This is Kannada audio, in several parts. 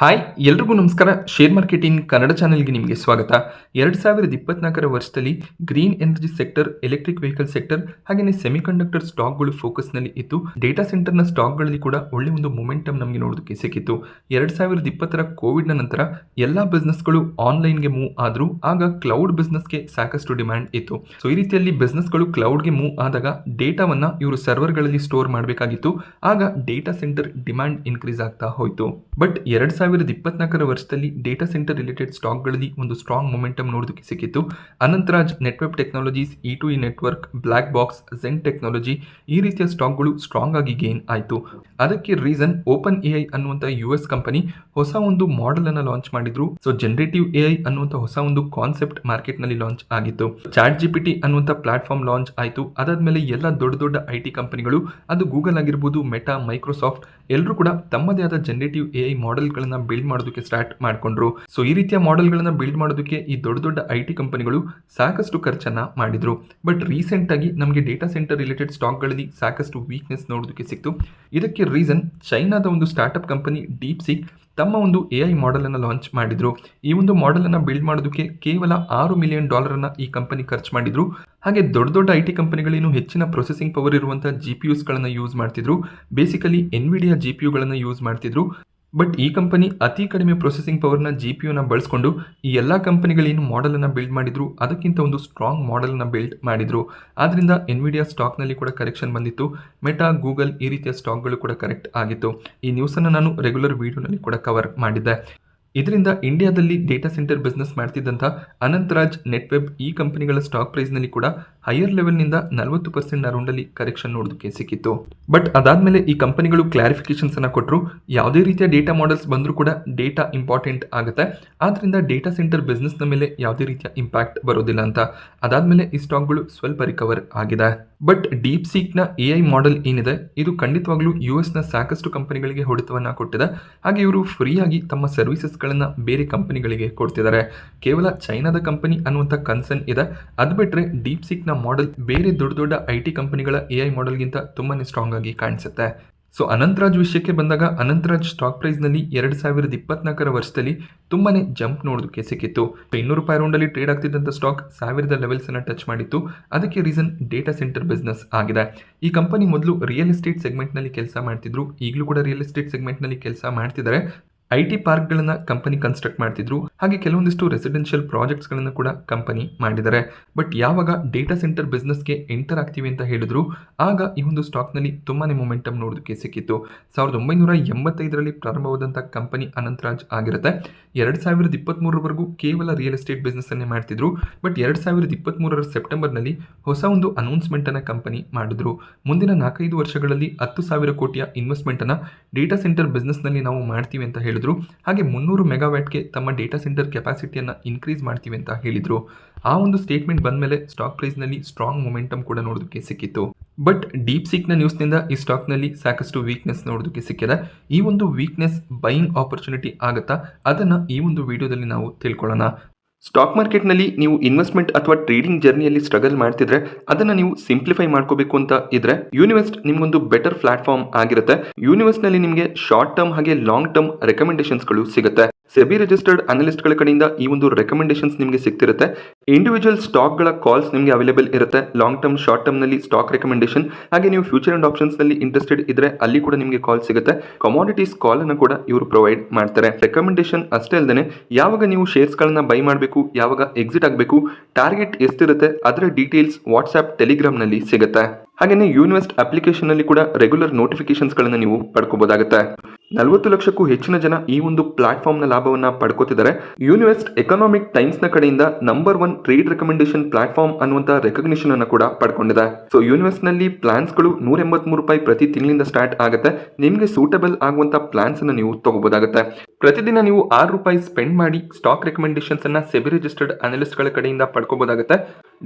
ಹಾಯ್ ಎಲ್ರಿಗೂ ನಮಸ್ಕಾರ. ಶೇರ್ ಮಾರ್ಕೆಟಿಂಗ್ ಕನ್ನಡ ಚಾನೆಲ್ಗೆ ನಿಮಗೆ ಸ್ವಾಗತ. 2024 ವರ್ಷದಲ್ಲಿ green energy sector, electric vehicle sector ಹಾಗೆಯೇ ಸೆಮಿಕಂಡಕ್ಟರ್ ಸ್ಟಾಕ್ಗಳು ಫೋಕಸ್ನಲ್ಲಿ ಇತ್ತು. ಡೇಟಾ ಸೆಂಟರ್ನ ಸ್ಟಾಕ್ಗಳಲ್ಲಿ ಕೂಡ ಒಳ್ಳೆ ಒಂದು ಮೊಮೆಂಟಮ್ ನಮಗೆ ನೋಡೋದಕ್ಕೆ ಸಿಕ್ಕಿತ್ತು. 2020 ಕೋವಿಡ್ನ ನಂತರ ಎಲ್ಲ ಬಿಸ್ನೆಸ್ಗಳು ಆನ್ಲೈನ್ಗೆ ಮೂವ್ ಆದರೂ ಆಗ ಕ್ಲೌಡ್ ಬಿಸ್ನೆಸ್ಗೆ ಸಾಕಷ್ಟು ಡಿಮ್ಯಾಂಡ್ ಇತ್ತು. ಸೊ ಈ ರೀತಿಯಲ್ಲಿ ಬಿಸ್ನೆಸ್ಗಳು ಕ್ಲೌಡ್ಗೆ ಮೂವ್ ಆದಾಗ ಡೇಟಾವನ್ನು ಇವರು ಸರ್ವರ್ಗಳಲ್ಲಿ ಸ್ಟೋರ್ ಮಾಡಬೇಕಾಗಿತ್ತು. ಆಗ ಡೇಟಾ ಸೆಂಟರ್ ಡಿಮ್ಯಾಂಡ್ ಇನ್ಕ್ರೀಸ್ ಆಗ್ತಾ ಹೋಯಿತು. ಬಟ್ 2024 ವರ್ಷದಲ್ಲಿ ಡೇಟಾ ಸೆಂಟರ್ ರಿಲೇಟೆಡ್ ಸ್ಟಾಕ್ಗಳಲ್ಲಿ ಒಂದು ಸ್ಟ್ರಾಂಗ್ ಮೊಮೆಂಟಮ್ ನೋಡೋದಕ್ಕೆ ಸಿಕ್ಕಿತ್ತು. Anantraj, Netweb Technologies, E2E network, Black Box, Zen Technology ಈ ರೀತಿಯ ಸ್ಟಾಕ್ಗಳು ಸ್ಟ್ರಾಂಗ್ ಆಗಿ ಗೇನ್ ಆಯಿತು. ಅದಕ್ಕೆ ರೀಸನ್ ಓಪನ್ AI ಅನ್ನುವಂಥ US ಕಂಪನಿ ಹೊಸ ಒಂದು ಮಾಡೆಲ್ ಅನ್ನು ಲಾಂಚ್ ಮಾಡಿದ್ರು. ಸೊ ಜನರೇಟಿವ್ AI ಅನ್ನುವಂಥ ಹೊಸ ಒಂದು ಕಾನ್ಸೆಪ್ಟ್ ಮಾರ್ಕೆಟ್ ನಲ್ಲಿ ಲಾಂಚ್ ಆಗಿತ್ತು. ಚಾಟ್ GPT ಅನ್ನುವಂಥ ಪ್ಲಾಟ್ಫಾರ್ಮ್ ಲಾಂಚ್ ಆಯಿತು. ಅದಾದ್ಮೇಲೆ ಎಲ್ಲ ದೊಡ್ಡ ದೊಡ್ಡ IT ಕಂಪನಿಗಳು, ಅದು ಗೂಗಲ್ ಆಗಿರ್ಬೋದು, ಮೆಟಾ, ಮೈಕ್ರೋಸಾಫ್ಟ್ ಎಲ್ಲರೂ ಕೂಡ ತಮ್ಮದೇ ಆದ ಜನರೇಟಿವ್ AI ಮಾಡೆಲ್ಗಳನ್ನ ಬಿಲ್ಡ್ ಮಾಡೋದಕ್ಕೆ ಸ್ಟಾರ್ಟ್ ಮಾಡ್ಕೊಂಡ್ರು. ಸೊ ಈ ರೀತಿಯ ಮಾಡೆಲ್ಗಳನ್ನ ಬಿಲ್ಡ್ ಮಾಡೋದಕ್ಕೆ ಈ ದೊಡ್ಡ ದೊಡ್ಡ IT ಕಂಪನಿಗಳು ಸಾಕಷ್ಟು ಖರ್ಚನ್ನ ಮಾಡಿದ್ರು. ಬಟ್ ರೀಸೆಂಟ್ ಆಗಿ ನಮಗೆ ಡೇಟಾ ಸೆಂಟರ್ ರಿಲೇಟೆಡ್ ಸ್ಟಾಕ್ಗಳಲ್ಲಿ ಸಾಕಷ್ಟು ವೀಕ್ನೆಸ್ ನೋಡೋದಕ್ಕೆ ಸಿಕ್ತು. ಇದಕ್ಕೆ ರೀಸನ್ ಚೈನಾದ ಒಂದು ಸ್ಟಾರ್ಟ್ಅಪ್ ಕಂಪನಿ ಡೀಪ್ಸೀಕ್ ತಮ್ಮ ಒಂದು AI ಮಾಡೆಲ್ ಅನ್ನು ಲಾಂಚ್ ಮಾಡಿದ್ರು. ಈ ಒಂದು ಮಾಡೆಲ್ ಅನ್ನು ಬಿಲ್ಡ್ ಮಾಡೋದಕ್ಕೆ ಕೇವಲ $6 ಮಿಲಿಯನ್ ಈ ಕಂಪನಿ ಖರ್ಚು ಮಾಡಿದ್ರು. ಹಾಗೆ ದೊಡ್ಡ ದೊಡ್ಡ IT ಕಂಪನಿಗಳೇನು ಹೆಚ್ಚಿನ ಪ್ರೊಸೆಸಿಂಗ್ ಪವರ್ ಇರುವಂಥ GPUಸ್ಗಳನ್ನು ಯೂಸ್ ಮಾಡ್ತಿದ್ರು. ಬೇಸಿಕಲಿ ಎನ್ವಿಡಿಯಾ GPUಗಳನ್ನು ಯೂಸ್ ಮಾಡ್ತಿದ್ರು. ಬಟ್ ಈ ಕಂಪನಿ ಅತಿ ಕಡಿಮೆ ಪ್ರೊಸೆಸಿಂಗ್ ಪವರ್ನ GPUನ ಬಳಸ್ಕೊಂಡು ಈ ಎಲ್ಲ ಕಂಪನಿಗಳೇನು ಮಾಡೆಲನ್ನು ಬಿಲ್ಡ್ ಮಾಡಿದ್ರು ಅದಕ್ಕಿಂತ ಒಂದು ಸ್ಟ್ರಾಂಗ್ ಮಾಡೆಲ್ನ ಬಿಲ್ಡ್ ಮಾಡಿದ್ರು. ಆದ್ದರಿಂದ ಎನ್ವಿಡಿಯಾ ಸ್ಟಾಕ್ನಲ್ಲಿ ಕೂಡ ಕರೆಕ್ಷನ್ ಬಂದಿತ್ತು. ಮೆಟಾ, ಗೂಗಲ್ ಈ ರೀತಿಯ ಸ್ಟಾಕ್ಗಳು ಕೂಡ ಕರೆಕ್ಟ್ ಆಗಿತ್ತು. ಈ ನ್ಯೂಸನ್ನು ನಾನು ರೆಗ್ಯುಲರ್ ವಿಡಿಯೋನಲ್ಲಿ ಕೂಡ ಕವರ್ ಮಾಡಿದ್ದೆ. ಇದರಿಂದ ಇಂಡಿಯಾದಲ್ಲಿ ಡೇಟಾ ಸೆಂಟರ್ ಬಿಸ್ನೆಸ್ ಮಾಡ್ತಿದ್ದಂಥ ಅನಂತರಾಜ್, ನೆಟ್ವೆಬ್ ಈ ಕಂಪನಿಗಳ ಸ್ಟಾಕ್ ಪ್ರೈಸ್ನಲ್ಲಿ ಕೂಡ ಹೈಯರ್ ಲೆವೆಲ್ನಿಂದ 40% ಅರೌಂಡಲ್ಲಿ ಕರೆಕ್ಷನ್ ನೋಡೋದಕ್ಕೆ ಸಿಕ್ಕಿತ್ತು. ಬಟ್ ಅದಾದಮೇಲೆ ಈ ಕಂಪನಿಗಳು ಕ್ಲಾರಿಫಿಕೇಶನ್ಸ್ ಅನ್ನು ಕೊಟ್ಟರು. ಯಾವುದೇ ರೀತಿಯ ಡೇಟಾ ಮಾಡೆಲ್ಸ್ ಬಂದರೂ ಕೂಡ ಡೇಟಾ ಇಂಪಾರ್ಟೆಂಟ್ ಆಗುತ್ತೆ, ಆದ್ದರಿಂದ ಡೇಟಾ ಸೆಂಟರ್ ಬಿಸ್ನೆಸ್ನ ಮೇಲೆ ಯಾವುದೇ ರೀತಿಯ ಇಂಪ್ಯಾಕ್ಟ್ ಬರೋದಿಲ್ಲ ಅಂತ. ಅದಾದಮೇಲೆ ಈ ಸ್ಟಾಕ್ಗಳು ಸ್ವಲ್ಪ ರಿಕವರ್ ಆಗಿದೆ. ಬಟ್ ಡೀಪ್ ಸೀಕ್ನ AI ಮಾಡೆಲ್ ಏನಿದೆ ಇದು ಖಂಡಿತವಾಗ್ಲೂ US ಸಾಕಷ್ಟು ಕಂಪನಿಗಳಿಗೆ ಹೊಡೆತವನ್ನು ಕೊಟ್ಟಿದೆ. ಹಾಗೆ ಇವರು ಫ್ರೀಯಾಗಿ ತಮ್ಮ ಸರ್ವಿಸಸ್ಗಳನ್ನು ಬೇರೆ ಕಂಪನಿಗಳಿಗೆ ಕೊಡ್ತಿದ್ದಾರೆ. ಕೇವಲ ಚೈನಾದ ಕಂಪನಿ ಅನ್ನುವಂಥ ಕನ್ಸರ್ನ್ ಇದೆ. ಅದು ಬಿಟ್ಟರೆ ಡೀಪ್ ಸೀಕ್ನ ಮಾಡೆಲ್ ಬೇರೆ ದೊಡ್ಡ ದೊಡ್ಡ IT ಕಂಪನಿಗಳ AI ಮಾಡೆಲ್ಗಿಂತ ತುಂಬಾ ಸ್ಟ್ರಾಂಗ್ ಆಗಿ ಕಾಣಿಸುತ್ತೆ. ಸೊ ಅನಂತರಾಜ್ ವಿಷಯಕ್ಕೆ ಬಂದಾಗ ಅನಂತರಾಜ್ ಸ್ಟಾಕ್ ಪ್ರೈಸ್ನಲ್ಲಿ 2024 ವರ್ಷದಲ್ಲಿ ತುಂಬಾನೇ ಜಂಪ್ ನೋಡೋದಕ್ಕೆ ಸಿಕ್ಕಿತ್ತು. $200 ರೌಂಡಲ್ಲಿ ಟ್ರೇಡ್ ಆಗ್ತಿದ್ದಂಥ ಸ್ಟಾಕ್ 1000 ಲೆವೆಲ್ಸ್ ಅನ್ನು ಟಚ್ ಮಾಡಿತ್ತು. ಅದಕ್ಕೆ ರೀಸನ್ ಡೇಟಾ ಸೆಂಟರ್ ಬಿಸ್ನೆಸ್ ಆಗಿದೆ. ಈ ಕಂಪನಿ ಮೊದಲು ರಿಯಲ್ ಎಸ್ಟೇಟ್ ಸೆಗ್ಮೆಂಟ್ನಲ್ಲಿ ಕೆಲಸ ಮಾಡ್ತಿದ್ರು. ಈಗಲೂ ಕೂಡ ರಿಯಲ್ ಎಸ್ಟೇಟ್ ಸೆಗ್ಮೆಂಟ್ನಲ್ಲಿ ಕೆಲಸ ಮಾಡ್ತಿದ್ದಾರೆ. IT ಪಾರ್ಕ್ಗಳನ್ನು ಕಂಪನಿ ಕನ್ಸ್ಟ್ರಕ್ಟ್ ಮಾಡ್ತಿದ್ರು. ಹಾಗೆ ಕೆಲವೊಂದಿಷ್ಟು ರೆಸಿಡೆನ್ಷಿಯಲ್ ಪ್ರಾಜೆಕ್ಟ್ಸ್ಗಳನ್ನು ಕೂಡ ಕಂಪನಿ ಮಾಡಿದ್ದಾರೆ. ಬಟ್ ಯಾವಾಗ ಡೇಟಾ ಸೆಂಟರ್ ಬಿಸ್ನೆಸ್ಗೆ ಎಂಟರ್ ಆಗ್ತೀವಿ ಅಂತ ಹೇಳಿದ್ರು ಆಗ ಈ ಒಂದು ಸ್ಟಾಕ್ನಲ್ಲಿ ತುಂಬಾನೇ ಮೊಮೆಂಟಮ್ ನೋಡೋದಕ್ಕೆ ಸಿಕ್ಕಿತ್ತು. 1985ರಲ್ಲಿ ಪ್ರಾರಂಭವಾದಂಥ ಕಂಪನಿ ಅನಂತರಾಜ್ ಆಗಿರುತ್ತೆ. 2023 ಕೇವಲ ರಿಯಲ್ ಎಸ್ಟೇಟ್ ಬಿಸ್ನೆಸ್ ಅನ್ನೇ ಮಾಡ್ತಿದ್ರು. ಬಟ್ 2023 ಸೆಪ್ಟೆಂಬರ್ನಲ್ಲಿ ಹೊಸ ಒಂದು ಅನೌನ್ಸ್ಮೆಂಟ್ ಅನ್ನ ಕಂಪನಿ ಮಾಡಿದ್ರು. ಮುಂದಿನ 4-5 ವರ್ಷಗಳಲ್ಲಿ 10,000 ಕೋಟಿಯ ಇನ್ವೆಸ್ಟ್ಮೆಂಟ್ ಅನ್ನ ಡೇಟಾ ಸೆಂಟರ್ ಬಿಸ್ನೆಸ್ನಲ್ಲಿ ನಾವು ಮಾಡ್ತೀವಿ ಅಂತ ಹೇಳಿದ್ರು. ಹಾಗೆ 300 ಮೆಗಾವ್ಯಾಟ್ಗೆ ತಮ್ಮ ಡೇಟಾ ಸೆಂಟರ್ ಕೆಪಾಸಿಟಿಯನ್ನು ಇನ್ಕ್ರೀಸ್ ಮಾಡ್ತೀವಿ ಅಂತ ಹೇಳಿದ್ರು. ಆ ಒಂದು ಸ್ಟೇಟ್ಮೆಂಟ್ ಬಂದ ಮೇಲೆ ಸ್ಟಾಕ್ ಪ್ರೈಸ್ನಲ್ಲಿ ಸ್ಟ್ರಾಂಗ್ ಮೊಮೆಂಟಮ್ ಕೂಡ ನೋಡೋದಕ್ಕೆ ಸಿಕ್ಕಿತ್ತು. ಬಟ್ ಡೀಪ್ ಸೀಕ್ನ ನ್ಯೂಸ್ನಿಂದ ಈ ಸ್ಟಾಕ್ನಲ್ಲಿ ಸಾಕಷ್ಟು ವೀಕ್ನೆಸ್ ನೋಡೋದಕ್ಕೆ ಸಿಕ್ಕಿದೆ. ಈ ಒಂದು ವೀಕ್ನೆಸ್ ಬೈಯಿಂಗ್ ಆಪರ್ಚುನಿಟಿ ಆಗುತ್ತಾ ಅದನ್ನು ಈ ಒಂದು ವಿಡಿಯೋದಲ್ಲಿ ನಾವು ತಿಳ್ಕೊಳ್ಳೋಣ. ಸ್ಟಾಕ್ ಮಾರ್ಕೆಟ್ನಲ್ಲಿ ನೀವು ಇನ್ವೆಸ್ಟ್ಮೆಂಟ್ ಅಥವಾ ಟ್ರೇಡಿಂಗ್ ಜರ್ನಿಯಲ್ಲಿ ಸ್ಟ್ರಗಲ್ ಮಾಡ್ತಿದ್ರೆ ಅದನ್ನು ನೀವು ಸಿಂಪ್ಲಿಫೈ ಮಾಡ್ಕೋಬೇಕು ಅಂತ ಇದ್ರೆ ಯೂನಿವೆಸ್ಟ್ ನಿಮ್ಗೊಂದು ಬೆಟರ್ ಪ್ಲಾಟ್ಫಾರ್ಮ್ ಆಗಿರುತ್ತೆ. ಯೂನಿವೆಸ್ಟ್ನಲ್ಲಿ ನಿಮಗೆ ಶಾರ್ಟ್ ಟರ್ಮ್ ಹಾಗೆ ಲಾಂಗ್ ಟರ್ಮ್ ರೆಕಮೆಂಡೇಶನ್ಸ್ಗಳು ಸಿಗುತ್ತೆ. ಸೆಬಿ ರಿಜಿಸ್ಟರ್ಡ್ ಅನಲಿಸ್ಟ್ಗಳ ಕಡೆಯಿಂದ ಈ ಒಂದು ರೆಕಮೆಂಡೇಶನ್ಸ್ ನಿಮಗೆ ಸಿಗ್ತಿರುತ್ತೆ. ಇಂಡಿವಿಜುವಲ್ ಸ್ಟಾಕ್ಗಳ ಕಾಲ್ಸ್ ನಿಮಗೆ ಅವೈಲೇಬಲ್ ಇರುತ್ತೆ. ಲಾಂಗ್ ಟರ್ಮ್, ಶಾರ್ಟ್ ಟರ್ಮ್ನಲ್ಲಿ ಸ್ಟಾಕ್ ರೆಕಮೆಂಡೇಶನ್, ಹಾಗೆ ನೀವು ಫ್ಯೂಚರ್ ಅಂಡ್ ಆಪ್ಷನ್ಸ್ನಲ್ಲಿ ಇಂಟ್ರೆಸ್ಟೆಡ್ ಇದ್ರೆ ಅಲ್ಲಿ ಕೂಡ ನಿಮಗೆ ಕಾಲ್ ಸಿಗುತ್ತೆ. ಕಮಾಡಿಟೀಸ್ ಕಾಲ್ ಅನ್ನು ಕೂಡ ಇವರು ಪ್ರೊವೈಡ್ ಮಾಡ್ತಾರೆ. ರೆಕಮೆಂಡೇಶನ್ ಅಷ್ಟೇ ಅಲ್ಲದೆ ಯಾವಾಗ ನೀವು ಶೇರ್ಸ್ಗಳನ್ನ ಬೈ ಮಾಡಬೇಕು, ಯಾವಾಗ ಎಕ್ಸಿಟ್ ಆಗಬೇಕು, ಟಾರ್ಗೆಟ್ ಎಷ್ಟಿರುತ್ತೆ ಅದರ ಡೀಟೇಲ್ಸ್ ವಾಟ್ಸ್ಆಪ್, ಟೆಲಿಗ್ರಾಮ್ನಲ್ಲಿ ಸಿಗುತ್ತೆ. ಹಾಗೆಯೇ ಯೂನಿವೆಸ್ಟ್ ಅಪ್ಲಿಕೇಶನ್ ನಲ್ಲಿ ಕೂಡ ರೆಗ್ಯುಲರ್ ನೋಟಿಫಿಕೇಶನ್ಸ್ ಗಳನ್ನ ನೀವು ಪಡ್ಕೋಬಹುದಾಗುತ್ತೆ. 40 ಲಕ್ಷಕ್ಕೂ ಹೆಚ್ಚಿನ ಜನ ಈ ಒಂದು ಪ್ಲಾಟ್ಫಾರ್ಮ್ ನ ಲಾಭವನ್ನ ಪಡ್ಕೋತಿದ್ದಾರೆ. ಯೂನಿವೆಸ್ಟ್ ಎಕನಾಮಿಕ್ ಟೈಮ್ಸ್ ನ ಕಡೆಯಿಂದ ನಂಬರ್ 1 ಟ್ರೇಡ್ ರೆಕಮೆಂಡೇಶನ್ ಪ್ಲಾಟ್ಫಾರ್ಮ್ ಅನ್ನುವಂತ ರೆಕಗ್ನಿಷನ್ ಅನ್ನು ಕೂಡ ಪಡ್ಕೊಂಡಿದೆ. ಸೊ ಯೂನಿವೆಸ್ಟ್ ನಲ್ಲಿ ಪ್ಲಾನ್ಸ್ ಗಳು $183 ಪ್ರತಿ ತಿಂಗಳಿಂದ ಸ್ಟಾರ್ಟ್ ಆಗುತ್ತೆ. ನಿಮಗೆ ಸೂಟಬಲ್ ಆಗುವಂತ ಪ್ಲಾನ್ಸ್ ಅನ್ನು ನೀವು ತಗೋಬಹುದಾಗುತ್ತೆ. ಪ್ರತಿದಿನ ನೀವು $6 ಸ್ಪೆಂಡ್ ಮಾಡಿ ಸ್ಟಾಕ್ ರೆಕಮೆಂಡೇಶನ್ಸ್ ಅನ್ನ ಸೆಬಿ ರಿಜಿಸ್ಟರ್ಡ್ ಅನಲಿಸ್ಟ್ ಗಳ ಕಡೆಯಿಂದ ಪಡ್ಕೋಬಹುದಾಗುತ್ತೆ.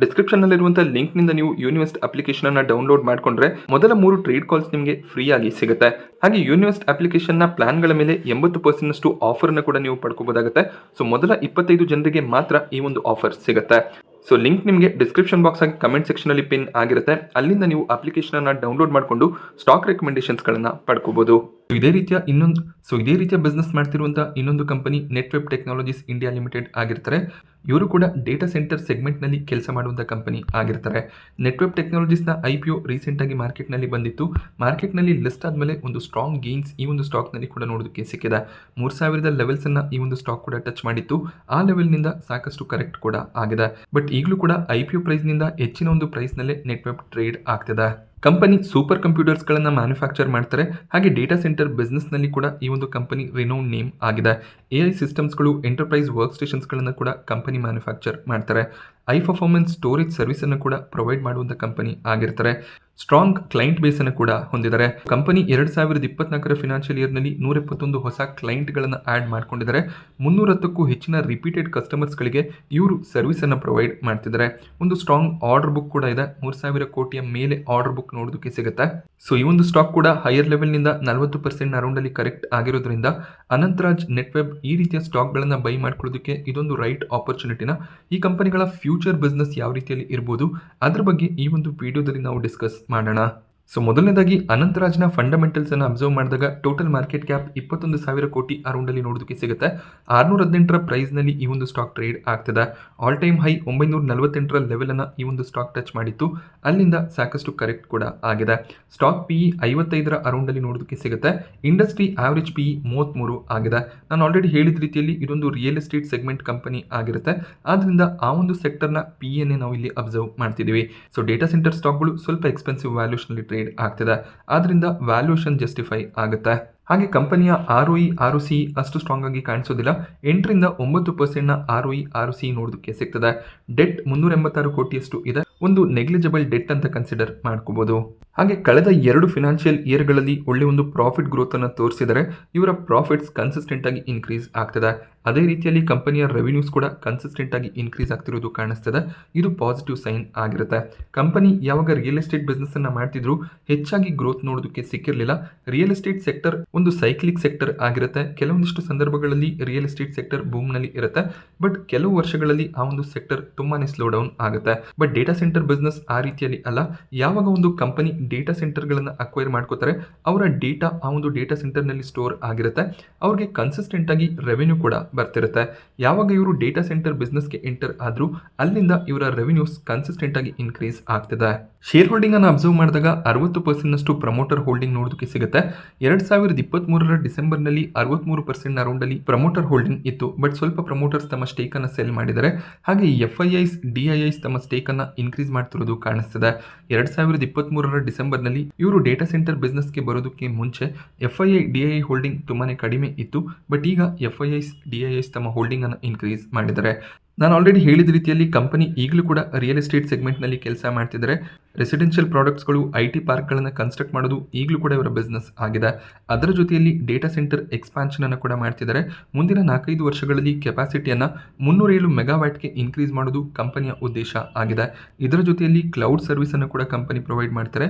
ಡಿಸ್ಕ್ರಿಪ್ಷನ್ ನಲ್ಲಿರುವಂತಹ ಲಿಂಕ್ ನಿಂದ ನೀವು ಯೂನಿವೆಸ್ಟ್ ಅಪ್ಲಿಕೇಶನ್ ಅನ್ನ ಡೌನ್ಲೋಡ್ ಮಾಡ್ಕೊಂಡ್ರೆ ಮೊದಲ 3 ಟ್ರೇಡ್ ಕಾಲ್ಸ್ ನಿಮಗೆ ಫ್ರೀ ಆಗಿ ಸಿಗುತ್ತೆ. ಹಾಗೆ ಯೂನಿವೆಸ್ಟ್ ಅಪ್ಲಿಕೇಶನ್ ನ ಪ್ಲಾನ್ ಗಳ ಮೇಲೆ 80% ಆಫರ್ ಅನ್ನು ಕೂಡ ನೀವು ಪಡ್ಕೋಬಹುದಾಗುತ್ತೆ. ಸೊ ಮೊದಲ 25 ಜನರಿಗೆ ಮಾತ್ರ ಈ ಒಂದು ಆಫರ್ ಸಿಗುತ್ತೆ. ಸೊ ಲಿಂಕ್ ನಿಮಗೆ ಡಿಸ್ಕ್ರಿಪ್ಷನ್ ಬಾಕ್ಸ್ ಆಗಿ ಕಮೆಂಟ್ ಸೆಕ್ಷನಲ್ಲಿ ಪಿನ್ ಆಗಿರುತ್ತೆ. ಅಲ್ಲಿಂದ ನೀವು ಅಪ್ಲಿಕೇಶನ್ ಡೌನ್ಲೋಡ್ ಮಾಡಿಕೊಂಡು ಸ್ಟಾಕ್ ರೆಕಮೆಂಡೇಶನ್ಸ್ಗಳನ್ನು ಪಡ್ಕೋಬಹುದು. ಇದೇ ರೀತಿಯ ಬಿಸ್ನೆಸ್ ಮಾಡ್ತಿರುವಂಥ ಇನ್ನೊಂದು ಕಂಪನಿ ನೆಟ್ವೆಬ್ ಟೆಕ್ನಾಲಜೀಸ್ ಇಂಡಿಯಾ ಲಿಮಿಟೆಡ್ ಆಗಿರ್ತಾರೆ. ಇವರು ಕೂಡ ಡೇಟಾ ಸೆಂಟರ್ ಸೆಗ್ಮೆಂಟ್ನಲ್ಲಿ ಕೆಲಸ ಮಾಡುವಂಥ ಕಂಪನಿ ಆಗಿರ್ತಾರೆ. ನೆಟ್ವೆಬ್ ಟೆಕ್ನಾಲಜೀಸ್ನ IPO ರೀಸೆಂಟಾಗಿ ಮಾರ್ಕೆಟ್ನಲ್ಲಿ ಬಂದಿತ್ತು. ಮಾರ್ಕೆಟ್ನಲ್ಲಿ ಲಿಸ್ಟ್ ಆದಮೇಲೆ ಒಂದು ಸ್ಟ್ರಾಂಗ್ ಗೇನ್ಸ್ ಈ ಒಂದು ಸ್ಟಾಕ್ನಲ್ಲಿ ಕೂಡ ನೋಡೋದಕ್ಕೆ ಸಿಕ್ಕಿದೆ. 3000 ಲೆವೆಲ್ಸನ್ನು ಈ ಒಂದು ಸ್ಟಾಕ್ ಕೂಡ ಟಚ್ ಮಾಡಿತ್ತು. ಆ ಲೆವೆಲ್ನಿಂದ ಸಾಕಷ್ಟು ಕರೆಕ್ಟ್ ಕೂಡ ಆಗಿದೆ. ಬಟ್ ಈಗಲೂ ಕೂಡ IPO ಪ್ರೈಸ್ನಿಂದ ಹೆಚ್ಚಿನ ಒಂದು ಪ್ರೈಸ್ನಲ್ಲೇ ನೆಟ್ವೆಬ್ ಟ್ರೇಡ್ ಆಗ್ತಿದೆ. ಕಂಪನಿ ಸೂಪರ್ ಕಂಪ್ಯೂಟರ್ಸ್ಗಳನ್ನು ಮ್ಯಾನುಫ್ಯಾಕ್ಚರ್ ಮಾಡ್ತಾರೆ. ಹಾಗೆ ಡೇಟಾ ಸೆಂಟರ್ ಬಿಸ್ನೆಸ್ನಲ್ಲಿ ಕೂಡ ಈ ಒಂದು ಕಂಪನಿ ರಿನೌಂಡ್ ನೇಮ್ ಆಗಿದೆ. AI ಸಿಸ್ಟಮ್ಸ್ಗಳು, ಎಂಟರ್ಪ್ರೈಸ್ ವರ್ಕ್ ಸ್ಟೇಷನ್ಸ್ಗಳನ್ನು ಕೂಡ ಕಂಪನಿ ಮ್ಯಾನುಫ್ಯಾಕ್ಚರ್ ಮಾಡ್ತಾರೆ. ಹೈ ಪರ್ಫಾರ್ಮೆನ್ಸ್ ಸ್ಟೋರೇಜ್ ಸರ್ವಿಸನ್ನು ಕೂಡ ಪ್ರೊವೈಡ್ ಮಾಡುವಂಥ ಕಂಪನಿ ಆಗಿರ್ತಾರೆ. ಸ್ಟ್ರಾಂಗ್ ಕ್ಲೈಂಟ್ ಬೇಸನ್ನು ಕೂಡ ಹೊಂದಿದ್ದಾರೆ. ಕಂಪನಿ 2024 ಫಿನಾನ್ಷಿಯಲ್ ಇಯರ್ನಲ್ಲಿ 171 ಹೊಸ ಕ್ಲೈಂಟ್ಗಳನ್ನು ಆ್ಯಡ್ ಮಾಡ್ಕೊಂಡಿದ್ದಾರೆ. 310ಕ್ಕೂ ಹೆಚ್ಚಿನ ರಿಪೀಟೆಡ್ ಕಸ್ಟಮರ್ಸ್ಗಳಿಗೆ ಇವರು ಸರ್ವಿಸನ್ನು ಪ್ರೊವೈಡ್ ಮಾಡ್ತಿದ್ದಾರೆ. ಒಂದು ಸ್ಟ್ರಾಂಗ್ ಆರ್ಡರ್ ಬುಕ್ ಕೂಡ ಇದೆ. 3000 ಕೋಟಿಯ ಮೇಲೆ ಆರ್ಡರ್ ಬುಕ್ ನೋಡೋದಕ್ಕೆ ಸಿಗುತ್ತೆ. ಸೊ ಈ ಒಂದು ಸ್ಟಾಕ್ ಕೂಡ ಹೈಯರ್ ಲೆವೆಲ್ನಿಂದ 40% ಅರೌಂಡಲ್ಲಿ ಕರೆಕ್ಟ್ ಆಗಿರೋದ್ರಿಂದ ಅನಂತರಾಜ್ ನೆಟ್ವೆಬ್ ಈ ರೀತಿಯ ಸ್ಟಾಕ್ಗಳನ್ನು ಬೈ ಮಾಡ್ಕೊಳ್ಳೋದಕ್ಕೆ ಇದೊಂದು ರೈಟ್ ಆಪರ್ಚುನಿಟಿನ. ಈ ಕಂಪನಿಗಳ ಫ್ಯೂಚರ್ ಬಿಸ್ನೆಸ್ ಯಾವ ರೀತಿಯಲ್ಲಿ ಇರ್ಬೋದು ಅದ್ರ ಬಗ್ಗೆ ಈ ಒಂದು ವಿಡಿಯೋದಲ್ಲಿ ನಾವು ಡಿಸ್ಕಸ್ ಮಾಡೋಣ. ಸೊ ಮೊದಲನೇದಾಗಿ ಅನಂತರಾಜ್ನ ಫಂಡಮೆಂಟಲ್ಸ್ ಅನ್ನು ಅಬ್ಸರ್ವ್ ಮಾಡಿದಾಗ ಟೋಟಲ್ ಮಾರ್ಕೆಟ್ ಕ್ಯಾಪ್ 21,000 ಕೋಟಿ ಅರೌಂಡಲ್ಲಿ ನೋಡೋದಕ್ಕೆ ಸಿಗುತ್ತೆ. 618 ಪ್ರೈಸ್ನಲ್ಲಿ ಈ ಒಂದು ಸ್ಟಾಕ್ ಟ್ರೇಡ್ ಆಗ್ತದೆ. ಆಲ್ ಟೈಮ್ ಹೈ 948 ಲೆವೆಲನ್ನು ಈ ಒಂದು ಸ್ಟಾಕ್ ಟಚ್ ಮಾಡಿತ್ತು. ಅಲ್ಲಿಂದ ಸಾಕಷ್ಟು ಕರೆಕ್ಟ್ ಕೂಡ ಆಗಿದೆ. ಸ್ಟಾಕ್ PE 55 ಅರೌಂಡಲ್ಲಿ ನೋಡೋದಕ್ಕೆ ಸಿಗುತ್ತೆ. ಇಂಡಸ್ಟ್ರಿ ಆವರೇಜ್ PE 33 ಆಗಿದೆ. ನಾನು ಆಲ್ರೆಡಿ ಹೇಳಿದ ರೀತಿಯಲ್ಲಿ ಇದೊಂದು ರಿಯಲ್ ಎಸ್ಟೇಟ್ ಸೆಗ್ಮೆಂಟ್ ಕಂಪನಿ ಆಗಿರುತ್ತೆ. ಆದ್ದರಿಂದ ಆ ಒಂದು ಸೆಕ್ಟರ್ನ PEನೇ ನಾವು ಇಲ್ಲಿ ಅಬ್ಸರ್ವ್ ಮಾಡ್ತಿದ್ದೀವಿ. ಸೊ ಡೇಟಾ ಸೆಂಟರ್ ಸ್ಟಾಕ್ಗಳು ಸ್ವಲ್ಪ ಎಕ್ಸ್ಪೆನ್ಸಿವ್ ವ್ಯಾಲ್ಯೂಷನಲ್ಲಿ ಟ್ರೇಡ್ ಆಗ್ತಿದೆ. ಆದ್ರಿಂದ ವ್ಯಾಲ್ಯೂಷನ್ ಜಸ್ಟಿಫೈ ಆಗುತ್ತೆ. ಹಾಗೆ ಕಂಪನಿಯ ROE ROCE ಅಷ್ಟು ಸ್ಟ್ರಾಂಗ್ ಆಗಿ ಕಾಣಿಸೋದಿಲ್ಲ. 8ರಿಂದ 9% ROE ROCE ನೋಡೋದಕ್ಕೆ ಸಿಗ್ತದೆ. ಡೆಟ್ 386 ಕೋಟಿಯಷ್ಟು ಇದೆ. ಒಂದು ನೆಗ್ಲಿಜಿಬಲ್ ಡೆಟ್ ಅಂತ ಕನ್ಸಿಡರ್ ಮಾಡ್ಕೋಬಹುದು. ಹಾಗೆ ಕಳೆದ 2 ಫಿನಾನ್ಷಿಯಲ್ ಇಯರ್ಗಳಲ್ಲಿ ಒಳ್ಳೆ ಒಂದು ಪ್ರಾಫಿಟ್ ಗ್ರೋತ್ ಅನ್ನು ತೋರಿಸಿದರೆ ಇವರ ಪ್ರಾಫಿಟ್ಸ್ ಕನ್ಸಿಸ್ಟೆಂಟ್ ಆಗಿ ಇನ್ಕ್ರೀಸ್ ಆಗ್ತದೆ. ಅದೇ ರೀತಿಯಲ್ಲಿ ಕಂಪನಿಯ ರೆವಿನ್ಯೂಸ್ ಕೂಡ ಕನ್ಸಿಸ್ಟೆಂಟ್ ಆಗಿ ಇನ್ಕ್ರೀಸ್ ಆಗ್ತಿರೋದು ಕಾಣಿಸ್ತದೆ. ಇದು ಪಾಸಿಟಿವ್ ಸೈನ್ ಆಗಿರುತ್ತೆ. ಕಂಪನಿ ಯಾವಾಗ ರಿಯಲ್ ಎಸ್ಟೇಟ್ ಬಿಸ್ನೆಸ್ ಅನ್ನ ಮಾಡ್ತಿದ್ರು ಹೆಚ್ಚಾಗಿ ಗ್ರೋತ್ ನೋಡೋದಕ್ಕೆ ಸಿಕ್ಕಿರಲಿಲ್ಲ. ರಿಯಲ್ ಎಸ್ಟೇಟ್ ಸೆಕ್ಟರ್ ಒಂದು ಸೈಕ್ಲಿಕ್ ಸೆಕ್ಟರ್ ಆಗಿರುತ್ತೆ. ಕೆಲವೊಂದಿಷ್ಟು ಸಂದರ್ಭಗಳಲ್ಲಿ ರಿಯಲ್ ಎಸ್ಟೇಟ್ ಸೆಕ್ಟರ್ ಬೂಮ್ ನಲ್ಲಿ ಇರುತ್ತೆ. ಬಟ್ ಕೆಲವು ವರ್ಷಗಳಲ್ಲಿ ಆ ಒಂದು ಸೆಕ್ಟರ್ ತುಂಬಾನೇ ಸ್ಲೋ ಡೌನ್ ಆಗುತ್ತೆ. ಬಟ್ ಡೇಟಾ ಸೆಂಟರ್ ಬಿಸ್ನೆಸ್ ಆ ರೀತಿಯಲ್ಲಿ ಅಲ್ಲ. ಯಾವಾಗ ಒಂದು ಕಂಪನಿ ಡೇಟಾ ಸೆಂಟರ್ಗಳನ್ನು ಅಕ್ವೈರ್ ಮಾಡ್ಕೋತಾರೆ ಅವರ ಡೇಟಾ ಆ ಒಂದು ಡೇಟಾ ಸೆಂಟರ್ನಲ್ಲಿ ಸ್ಟೋರ್ ಆಗಿರುತ್ತೆ. ಅವ್ರಿಗೆ ಕನ್ಸಿಸ್ಟೆಂಟ್ ಆಗಿ ರೆವೆನ್ಯೂ ಕೂಡ ಬರ್ತಿರುತ್ತೆ. ಯಾವಾಗ ಇವರು ಡೇಟಾ ಸೆಂಟರ್ ಬಿಸ್ನೆಸ್ಗೆ ಎಂಟರ್ ಆದ್ರೂ ಅಲ್ಲಿಂದ ಇವರ ರೆವೆನ್ಯೂಸ್ ಕನ್ಸಿಸ್ಟೆಂಟ್ ಆಗಿ ಇನ್ಕ್ರೀಸ್ ಆಗ್ತಿದೆ. ಶೇರ್ ಹೋಲ್ಡಿಂಗ್ ಅನ್ನು ಅಬ್ಸರ್ವ್ ಮಾಡಿದಾಗ 60% ಪ್ರಮೋಟರ್ ಹೋಲ್ಡಿಂಗ್ ನೋಡೋದಕ್ಕೆ ಸಿಗುತ್ತೆ. 2023 ಡಿಸೆಂಬರ್ನಲ್ಲಿ 63% ಅರೌಂಡಲ್ಲಿ ಪ್ರಮೋಟರ್ ಹೋಲ್ಡಿಂಗ್ ಇತ್ತು. ಬಟ್ ಸ್ವಲ್ಪ ಪ್ರಮೋಟರ್ಸ್ ತಮ್ಮ ಸ್ಟೇಕ್ ಅನ್ನು ಸೆಲ್ ಮಾಡಿದ್ದಾರೆ. ಹಾಗೆ FIIs DIIs ತಮ್ಮ ಸ್ಟೇಕ್ ಅನ್ನು ಇನ್ಕ್ರೀಸ್ ಮಾಡ್ತಿರೋದು ಕಾಣಿಸ್ತಿದೆ. 2023 ಡಿಸೆಂಬರ್ನಲ್ಲಿ ಇವರು ಡೇಟಾ ಸೆಂಟರ್ ಬಿಸ್ನೆಸ್ಗೆ ಬರೋದಕ್ಕೆ ಮುಂಚೆ FII DII ಹೋಲ್ಡಿಂಗ್ ತುಂಬಾನೇ ಕಡಿಮೆ ಇತ್ತು. ಬಟ್ ಈಗ FIIs DIIs ತಮ್ಮ ಹೋಲ್ಡಿಂಗ್ ಅನ್ನು ಇನ್ಕ್ರೀಸ್ ಮಾಡಿದ್ದಾರೆ. ನಾನು ಆಲ್ರೆಡಿ ಹೇಳಿದ ರೀತಿಯಲ್ಲಿ ಕಂಪನಿ ಈಗಲೂ ಕೂಡ ರಿಯಲ್ ಎಸ್ಟೇಟ್ ಸೆಗ್ಮೆಂಟ್ನಲ್ಲಿ ಕೆಲಸ ಮಾಡ್ತಿದ್ದಾರೆ. ರೆಸಿಡೆನ್ಷಿಯಲ್ ಪ್ರಾಡಕ್ಟ್ಸ್ಗಳು IT ಪಾರ್ಕ್ಗಳನ್ನು ಕನ್ಸ್ಟ್ರಕ್ಟ್ ಮಾಡೋದು ಈಗಲೂ ಕೂಡ ಇವರ ಬಿಸ್ನೆಸ್ ಆಗಿದೆ. ಅದರ ಜೊತೆಯಲ್ಲಿ ಡೇಟಾ ಸೆಂಟರ್ ಎಕ್ಸ್ಪಾನ್ಷನ್ ಅನ್ನು ಕೂಡ ಮಾಡ್ತಿದ್ದಾರೆ. ಮುಂದಿನ 4-5 ವರ್ಷಗಳಲ್ಲಿ ಕೆಪಾಸಿಟಿಯನ್ನು 307 ಮೆಗಾವ್ಯಾಟ್ಗೆ ಇನ್ಕ್ರೀಸ್ ಮಾಡೋದು ಕಂಪನಿಯ ಉದ್ದೇಶ ಆಗಿದೆ. ಇದರ ಜೊತೆಯಲ್ಲಿ ಕ್ಲೌಡ್ ಸರ್ವಿಸ್ ಅನ್ನು ಕೂಡ ಕಂಪನಿ ಪ್ರೊವೈಡ್ ಮಾಡ್ತಾರೆ.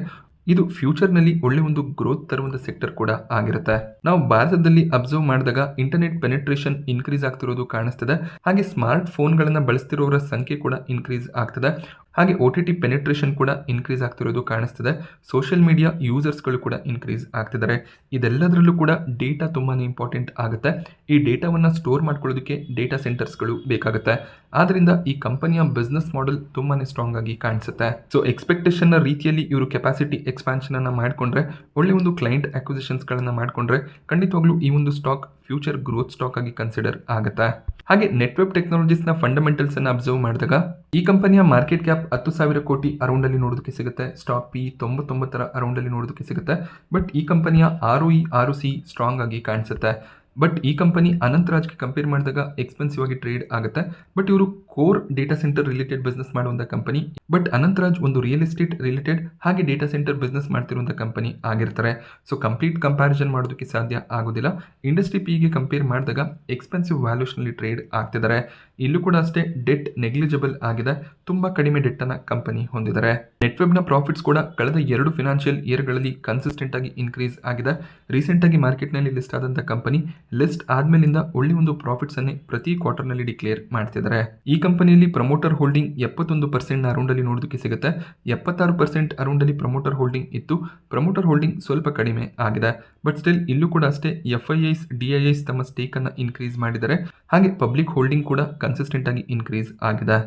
ಇದು ಫ್ಯೂಚರ್ನಲ್ಲಿ ಒಳ್ಳೆ ಒಂದು ಗ್ರೋತ್ ತರುವಂಥ ಸೆಕ್ಟರ್ ಕೂಡ ಆಗಿರುತ್ತೆ. ನಾವು ಭಾರತದಲ್ಲಿ ಅಬ್ಸರ್ವ್ ಮಾಡಿದಾಗ ಇಂಟರ್ನೆಟ್ ಪೆನೆಟ್ರೇಷನ್ ಇನ್ಕ್ರೀಸ್ ಆಗ್ತಿರೋದು ಕಾಣಿಸ್ತದೆ. ಹಾಗೆ ಸ್ಮಾರ್ಟ್ ಫೋನ್ಗಳನ್ನು ಬಳಸ್ತಿರೋರ ಸಂಖ್ಯೆ ಕೂಡ ಇನ್ಕ್ರೀಸ್ ಆಗ್ತದೆ. ಹಾಗೆ OTT ಪೆನೆಟ್ರೇಷನ್ ಕೂಡ ಇನ್ಕ್ರೀಸ್ ಆಗ್ತಿರೋದು ಕಾಣಿಸ್ತದೆ. ಸೋಷಿಯಲ್ ಮೀಡಿಯಾ ಯೂಸರ್ಸ್ಗಳು ಕೂಡ ಇನ್ಕ್ರೀಸ್ ಆಗ್ತಿದ್ದಾರೆ. ಇದೆಲ್ಲದರಲ್ಲೂ ಕೂಡ ಡೇಟಾ ತುಂಬಾನೇ ಇಂಪಾರ್ಟೆಂಟ್ ಆಗುತ್ತೆ. ಈ ಡೇಟಾವನ್ನು ಸ್ಟೋರ್ ಮಾಡ್ಕೊಳ್ಳೋದಕ್ಕೆ ಡೇಟಾ ಸೆಂಟರ್ಸ್ಗಳು ಬೇಕಾಗುತ್ತೆ. ಆದ್ರಿಂದ ಈ ಕಂಪನಿಯ ಬಿಸ್ನೆಸ್ ಮಾಡೆಲ್ ತುಂಬಾನೇ ಸ್ಟ್ರಾಂಗ್ ಆಗಿ ಕಾಣಿಸುತ್ತೆ. ಸೊ ಎಕ್ಸ್ಪೆಕ್ಟೇಷನ್ ರೀತಿಯಲ್ಲಿ ಇವರು ಕೆಪಾಸಿಟಿ ಎಕ್ಸ್ಪಾನ್ಷನ್ ಅನ್ನ ಮಾಡಿಕೊಂಡ್ರೆ ಒಳ್ಳೆ ಒಂದು ಕ್ಲೈಂಟ್ ಅಕ್ವಿಸಿಷನ್ಸ್ಗಳನ್ನು ಮಾಡಿಕೊಂಡ್ರೆ ಖಂಡಿತವಾಗ್ಲೂ ಈ ಒಂದು ಸ್ಟಾಕ್ ಫ್ಯೂಚರ್ ಗ್ರೋತ್ ಸ್ಟಾಕ್ ಆಗಿ ಕನ್ಸಿಡರ್ ಆಗುತ್ತೆ. ಹಾಗೆ ನೆಟ್ವೆಬ್ ಟೆಕ್ನಾಲಜೀಸ್ನ ಫಂಡಮೆಂಟಲ್ಸ್ ಅನ್ನು ಅಬ್ಸರ್ವ್ ಮಾಡಿದಾಗ ಈ ಕಂಪನಿಯ ಮಾರ್ಕೆಟ್ ಕ್ಯಾಪ್ 10,000 ಕೋಟಿ ಅರೌಂಡಲ್ಲಿ ನೋಡೋದಕ್ಕೆ ಸಿಗುತ್ತೆ. ಸ್ಟಾಕ್ PE 99 ಅರೌಂಡಲ್ಲಿ ನೋಡೋದಕ್ಕೆ ಸಿಗುತ್ತೆ. ಬಟ್ ಈ ಕಂಪನಿಯ ROE ROCE ಸ್ಟ್ರಾಂಗ್ ಆಗಿ ಕಾಣಿಸುತ್ತೆ. ಬಟ್ ಈ ಕಂಪನಿ ಅನಂತರಾಜ್ಗೆ ಕಂಪೇರ್ ಮಾಡಿದಾಗ ಎಕ್ಸ್ಪೆನ್ಸಿವ್ ಆಗಿ ಟ್ರೇಡ್ ಆಗುತ್ತೆ. ಬಟ್ ಇವರು core data centre related business ಮಾಡುವಂಥ ಕಂಪನಿ. ಬಟ್ ಅನಂತರಾಜ್ ಒಂದು ರಿಯಲ್ ಎಸ್ಟೇಟ್ ರಿಲೇಟೆಡ್ ಹಾಗೆ ಡೇಟಾ ಸೆಂಟರ್ ಬಿಸ್ನೆಸ್ ಮಾಡ್ತಿರುವಂಥ ಕಂಪನಿ ಆಗಿರ್ತಾರೆ. ಸೊ ಕಂಪ್ಲೀಟ್ ಕಂಪ್ಯಾರಿಸನ್ ಮಾಡೋದಕ್ಕೆ ಸಾಧ್ಯ ಆಗೋದಿಲ್ಲ. ಇಂಡಸ್ಟ್ರಿ PEಗೆ ಕಂಪೇರ್ ಮಾಡಿದಾಗ ಎಕ್ಸ್ಪೆನ್ಸಿವ್ ವ್ಯಾಲ್ಯೂಷನಲ್ಲಿ ಟ್ರೇಡ್ ಆಗ್ತಿದ್ದಾರೆ. ಇಲ್ಲೂ ಕೂಡ ಅಷ್ಟೇ ಡೆಟ್ ನೆಗ್ಲಿಜಿಬಲ್ ಆಗಿದೆ. ತುಂಬಾ ಕಡಿಮೆ ಡೆಟ್ ಅನ್ನ ಕಂಪನಿ ಹೊಂದಿದ್ದಾರೆ. ನೆಟ್ವೆಬ್ನ ಪ್ರಾಫಿಟ್ಸ್ ಕೂಡ ಕಳೆದ 2 ಫಿನಾನ್ಷಿಯಲ್ ಇಯರ್ಗಳಲ್ಲಿ ಕನ್ಸಿಸ್ಟೆಂಟ್ ಆಗಿ ಇನ್ಕ್ರೀಸ್ ಆಗಿದೆ. ರೀಸೆಂಟ್ ಆಗಿ ಮಾರ್ಕೆಟ್ನಲ್ಲಿ ಲಿಸ್ಟ್ ಆದಂಥ ಕಂಪನಿ ಲಿಸ್ಟ್ ಆದ್ಮೇಲಿಂದ ಒಳ್ಳೆ ಒಂದು ಪ್ರಾಫಿಟ್ಸ್ ಅನ್ನೇ ಪ್ರತಿ ಕ್ವಾರ್ಟರ್ನಲ್ಲಿ ಡಿಕ್ಲೇರ್ ಮಾಡ್ತಿದ್ದಾರೆ. ಈ ಕಂಪನಿಯಲ್ಲಿ ಪ್ರಮೋಟರ್ ಹೋಲ್ಡಿಂಗ್ 71% ಅರೌಂಡ್ ಅಲ್ಲಿ ನೋಡೋದಕ್ಕೆ ಸಿಗುತ್ತೆ. 76% ಅರೌಂಡ್ ಅಲ್ಲಿ ಪ್ರಮೋಟರ್ ಹೋಲ್ಡಿಂಗ್ ಇತ್ತು. ಪ್ರಮೋಟರ್ ಹೋಲ್ಡಿಂಗ್ ಸ್ವಲ್ಪ ಕಡಿಮೆ ಆಗಿದೆ. ಬಟ್ ಸ್ಟಿಲ್ ಇಲ್ಲೂ ಕೂಡ ಅಷ್ಟೇ FIIs DIIs ತಮ್ಮ ಸ್ಟೇಕ್ ಅನ್ನ ಇನ್ಕ್ರೀಸ್ ಮಾಡಿದ್ದಾರೆ. ಹಾಗೆ ಪಬ್ಲಿಕ್ ಹೋಲ್ಡಿಂಗ್ ಕೂಡ ಕನ್ಸಿಸ್ಟೆಂಟ್ ಆಗಿ ಇನ್ಕ್ರೀಸ್ ಆಗಿದೆ.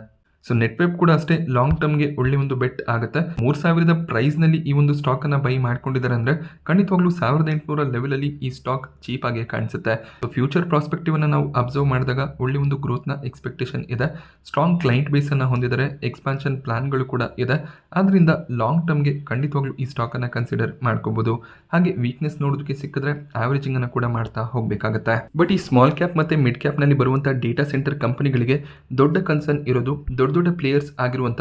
ಸೊ ನೆಟ್ವೆಬ್ ಕೂಡ ಅಷ್ಟೇ ಲಾಂಗ್ ಟರ್ಮ್ಗೆ ಒಳ್ಳೆ ಒಂದು ಬೆಟ್ ಆಗುತ್ತೆ. 3000 ಪ್ರೈಸ್ ನಲ್ಲಿ ಈ ಒಂದು ಸ್ಟಾಕ್ ಅನ್ನ ಬೈ ಮಾಡ್ಕೊಂಡಿದ್ದಾರೆ ಅಂದ್ರೆ ಖಂಡಿತವಾಗ್ಲೂ 1800 ಲೆವೆಲ್ ಅಲ್ಲಿ ಈ ಸ್ಟಾಕ್ ಚೀಪ್ ಆಗಿ ಕಾಣಿಸುತ್ತೆ. ಸೊ ಫ್ಯೂಚರ್ ಪ್ರಾಸ್ಪೆಕ್ಟಿವ್ ಅನ್ನ ನಾವು ಅಬ್ಸರ್ವ್ ಮಾಡಿದಾಗ ಒಳ್ಳೆ ಒಂದು ಗ್ರೋತ್ ನ ಎಕ್ಸ್ಪೆಕ್ಟೇಷನ್ ಇದೆ. ಸ್ಟ್ರಾಂಗ್ ಕ್ಲೈಂಟ್ ಬೇಸ್ ಅನ್ನ ಹೊಂದಿದ್ದಾರೆ. ಎಕ್ಸ್ಪಾನ್ಷನ್ ಪ್ಲಾನ್ಗಳು ಕೂಡ ಇದೆ. ಆದ್ರಿಂದ ಲಾಂಗ್ ಟರ್ಮ್ಗೆ ಖಂಡಿತವಾಗ್ಲೂ ಈ ಸ್ಟಾಕ್ ಅನ್ನ ಕನ್ಸಿಡರ್ ಮಾಡ್ಕೋಬಹುದು. ಹಾಗೆ ವೀಕ್ನೆಸ್ ನೋಡೋದಕ್ಕೆ ಸಿಕ್ಕಿದ್ರೆ ಆವರೇಜಿಂಗ್ ಅನ್ನ ಕೂಡ ಮಾಡ್ತಾ ಹೋಗ್ಬೇಕಾಗತ್ತೆ. ಬಟ್ ಈ ಸ್ಮಾಲ್ ಕ್ಯಾಪ್ ಮತ್ತೆ ಮಿಡ್ ಕ್ಯಾಪ್ ನಲ್ಲಿ ಬರುವಂತಹ ಡೇಟಾ ಸೆಂಟರ್ ಕಂಪನಿಗಳಿಗೆ ದೊಡ್ಡ ಕನ್ಸರ್ನ್ ಇರೋದು ದೊಡ್ಡ ಪ್ಲೇಯರ್ಸ್ ಆಗಿರುವಂತ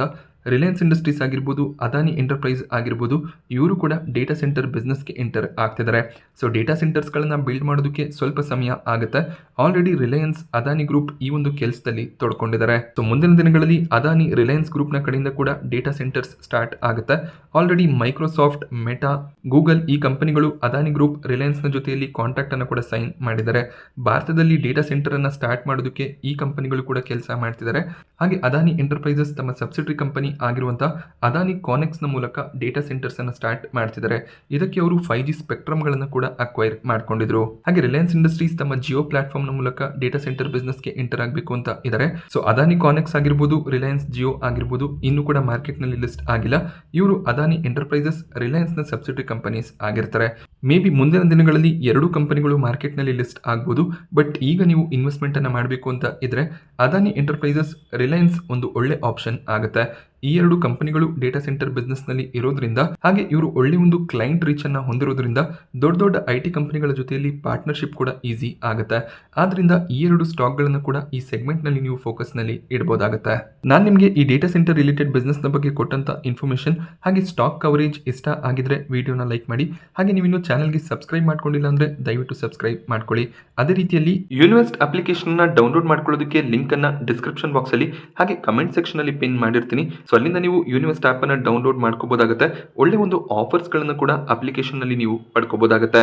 ರಿಲಯನ್ಸ್ ಇಂಡಸ್ಟ್ರೀಸ್ ಆಗಿರ್ಬೋದು, ಅದಾನಿ ಎಂಟರ್ಪ್ರೈಸ್ ಆಗಿರ್ಬೋದು, ಇವರು ಕೂಡ ಡೇಟಾ ಸೆಂಟರ್ ಬಿಸ್ನೆಸ್ಗೆ ಎಂಟರ್ ಆಗ್ತಿದ್ದಾರೆ. ಸೊ ಡೇಟಾ ಸೆಂಟರ್ಸ್ಗಳನ್ನ ಬಿಲ್ಡ್ ಮಾಡೋದಕ್ಕೆ ಸ್ವಲ್ಪ ಸಮಯ ಆಗುತ್ತೆ. ಆಲ್ರೆಡಿ ರಿಲಯನ್ಸ್ ಅದಾನಿ ಗ್ರೂಪ್ ಈ ಒಂದು ಕೆಲಸದಲ್ಲಿ ತೊಡ್ಕೊಂಡಿದ್ದಾರೆ. ಸೊ ಮುಂದಿನ ದಿನಗಳಲ್ಲಿ ಅದಾನಿ ರಿಲಯನ್ಸ್ ಗ್ರೂಪ್ನ ಕಡೆಯಿಂದ ಕೂಡ ಡೇಟಾ ಸೆಂಟರ್ಸ್ ಸ್ಟಾರ್ಟ್ ಆಗುತ್ತೆ. ಆಲ್ರೆಡಿ ಮೈಕ್ರೋಸಾಫ್ಟ್, ಮೆಟಾ, ಗೂಗಲ್ ಈ ಕಂಪನಿಗಳು ಅದಾನಿ ಗ್ರೂಪ್ ರಿಲಯನ್ಸ್ನ ಜೊತೆಯಲ್ಲಿ ಕಾಂಟ್ರಾಕ್ಟ್ ಅನ್ನು ಕೂಡ ಸೈನ್ ಮಾಡಿದ್ದಾರೆ. ಭಾರತದಲ್ಲಿ ಡೇಟಾ ಸೆಂಟರ್ ಅನ್ನ ಸ್ಟಾರ್ಟ್ ಮಾಡೋದಕ್ಕೆ ಈ ಕಂಪನಿಗಳು ಕೂಡ ಕೆಲಸ ಮಾಡ್ತಿದ್ದಾರೆ. ಹಾಗೆ ಅದಾನಿ ಎಂಟರ್ಪ್ರೈಸಸ್ ತಮ್ಮ ಸಬ್ಸಿಡರಿ ಕಂಪನಿ ಆಗಿರುವಂತಹ ಅದಾನಿ ಕಾನೆಕ್ಸ್ ನ ಮೂಲಕ ಡೇಟಾ ಸೆಂಟರ್ಸ್ ಅನ್ನು ಸ್ಟಾರ್ಟ್ ಮಾಡ್ತಿದ್ದಾರೆ. ಇದಕ್ಕೆ ಅವರು 5G ಸ್ಪೆಕ್ಟ್ರಮ್ ಗಳನ್ನು ಕೂಡ ಅಕ್ವೈರ್ ಮಾಡ್ಕೊಂಡಿದ್ರು. ಹಾಗೆ ರಿಲಯನ್ಸ್ ಇಂಡಸ್ಟ್ರೀಸ್ ತಮ್ಮ ಜಿಯೋ ಪ್ಲಾಟ್ಫಾರ್ಮ್ ನ ಮೂಲಕ ಡೇಟಾ ಸೆಂಟರ್ ಬಿಸ್ನೆಸ್ ಗೆ ಎಂಟರ್ ಆಗಬೇಕು ಅಂತ ಇದ್ದಾರೆ. ಸೊ ಅದಾನಿ ಕಾನೆಕ್ಸ್ ಆಗಿರ್ಬೋದು, ರಿಲಯನ್ಸ್ ಜಿಯೋ ಆಗಿರ್ಬೋದು, ಇನ್ನು ಕೂಡ ಮಾರ್ಕೆಟ್ ನಲ್ಲಿ ಲಿಸ್ಟ್ ಆಗಿಲ್ಲ. ಇವರು ಅದಾನಿ ಎಂಟರ್ಪ್ರೈಸಸ್ ರಿಲಯನ್ಸ್ ನ ಸಬ್ಸಿಡರಿ ಕಂಪನೀಸ್ ಆಗಿರ್ತಾರೆ. ಮೇ ಬಿ ಮುಂದಿನ ದಿನಗಳಲ್ಲಿ ಎರಡೂ ಕಂಪನಿಗಳು ಮಾರ್ಕೆಟ್ ನಲ್ಲಿ ಲಿಸ್ಟ್ ಆಗಬಹುದು. ಬಟ್ ಈಗ ನೀವು ಇನ್ವೆಸ್ಟ್ಮೆಂಟ್ ಅನ್ನ ಮಾಡಬೇಕು ಅಂತ ಇದ್ರೆ ಅದಾನಿ ಎಂಟರ್ಪ್ರೈಸಸ್, ರಿಲಯನ್ಸ್ ಒಂದು ಒಳ್ಳೆ ಆಪ್ಷನ್ ಆಗುತ್ತೆ. ಈ ಎರಡು ಕಂಪನಿಗಳು ಡೇಟಾ ಸೆಂಟರ್ ಬಿಸ್ನೆಸ್ ನಲ್ಲಿ ಇರೋದ್ರಿಂದ, ಹಾಗೆ ಇವರು ಒಳ್ಳೆ ಒಂದು ಕ್ಲೈಂಟ್ ರೀಚ್ ಅನ್ನ ಹೊಂದಿರೋದ್ರಿಂದ ದೊಡ್ಡ ದೊಡ್ಡ IT ಕಂಪನಿಗಳ ಜೊತೆಯಲ್ಲಿ ಪಾರ್ಟ್ನರ್ಶಿಪ್ ಕೂಡ ಈಸಿ ಆಗುತ್ತೆ. ಆದ್ರಿಂದ ಈ ಎರಡು ಸ್ಟಾಕ್ ಗಳನ್ನು ಕೂಡ ಈ ಸೆಗ್ಮೆಂಟ್ ನಲ್ಲಿ ನೀವು ಫೋಕಸ್ ನಲ್ಲಿ ಇಡಬಹುದಾಗುತ್ತೆ. ನಾನು ನಿಮಗೆ ಈ ಡೇಟಾ ಸೆಂಟರ್ ರಿಲೇಟೆಡ್ ಬಿಸ್ನೆಸ್ ನ ಬಗ್ಗೆ ಕೊಟ್ಟಂತ ಇನ್ಫಾರ್ಮೇಶನ್ ಹಾಗೆ ಸ್ಟಾಕ್ ಕವರೇಜ್ ಇಷ್ಟ ಆಗಿದ್ರೆ ವಿಡಿಯೋನ ಲೈಕ್ ಮಾಡಿ. ಹಾಗೆ ನೀವು ಇನ್ನು ಚಾನಲ್ಗೆ ಸಬ್ಸ್ಕ್ರೈಬ್ ಮಾಡ್ಕೊಂಡಿಲ್ಲ ಅಂದ್ರೆ ದಯವಿಟ್ಟು ಸಬ್ಸ್ಕ್ರೈಬ್ ಮಾಡ್ಕೊಳ್ಳಿ. ಅದೇ ರೀತಿಯಲ್ಲಿ ಯೂನಿವೆಸ್ಟ್ ಅಪ್ಲಿಕೇಶನ್ ನ ಡೌನ್ಲೋಡ್ ಮಾಡ್ಕೊಳ್ಳೋದಕ್ಕೆ ಲಿಂಕ್ ಅನ್ನ ಡಿಸ್ಕ್ರಿಪ್ಷನ್ ಬಾಕ್ಸ್ ಅಲ್ಲಿ ಹಾಗೆ ಕಮೆಂಟ್ ಸೆಕ್ಷನ್ ಅಲ್ಲಿ ಪಿನ್ ಮಾಡಿರ್ತೀನಿ. ಸೊ ಅಲ್ಲಿಂದ ನೀವು ಯೂನಿವೆಸ್ಟ್ ಆಪ್ ಅನ್ನ ಡೌನ್ಲೋಡ್ ಮಾಡ್ಕೋಬಹುದಾಗುತ್ತೆ. ಒಳ್ಳೆ ಒಂದು ಆಫರ್ಸ್ ಗಳನ್ನ ಕೂಡ ಅಪ್ಲಿಕೇಶನ್ ನಲ್ಲಿ ನೀವು ಪಡ್ಕೋಬಹುದಾಗುತ್ತೆ.